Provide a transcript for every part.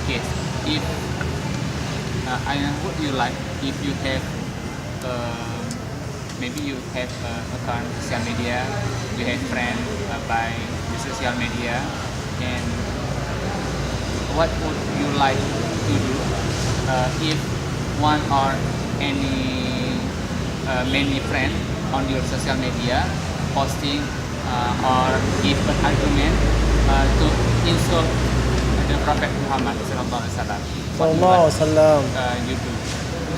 case, if I would you like if you have maybe you have account social media, you have friend by the social media, and what would you like to do if one or many friend on your social media posting or give an argument to insult the Prophet Muhammad sallallahu alaihi wasallam. What you Sallallahu like alaihi wasallam. you do?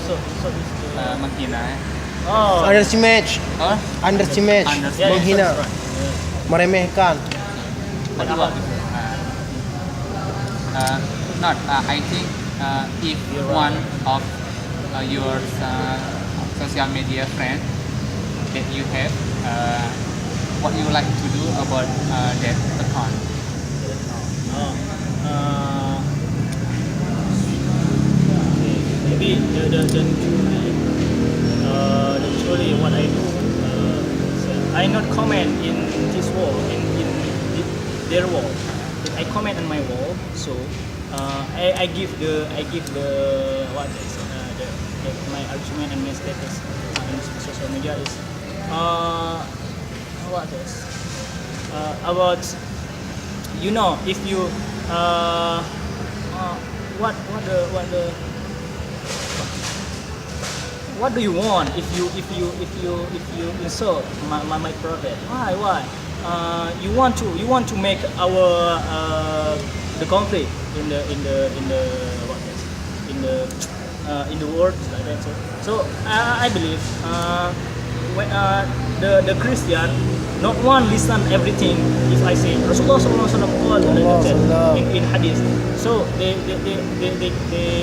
So is the Menghina oh Underestimate. or Underestimate. Underestimate. Menghina. that's right. Meremehkan. what you want to do? Not I think if one of your social media friend that you have what you like to do about that account. Oh, okay. Maybe truly what I do, I not comment in this wall, in their wall. But I comment on my wall, so I give the what is my argument and my status in social media is what is about if you what do you want if you insult my prophet? Why you want to make our the conflict in the what is in the world like that. So I believe when the Christian not one listen everything if I say Rasulullah SAW in hadith. So they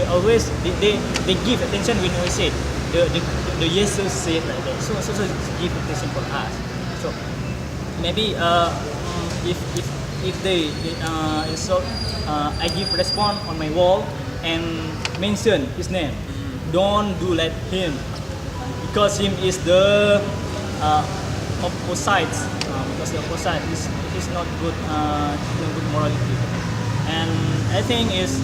always they give attention when we say the Jesus said like that. So give attention for us. So maybe if they insult, I give response on my wall and mention his name. Don't do let him because him is the opposite because the opposite is not good, no good morality, and I think is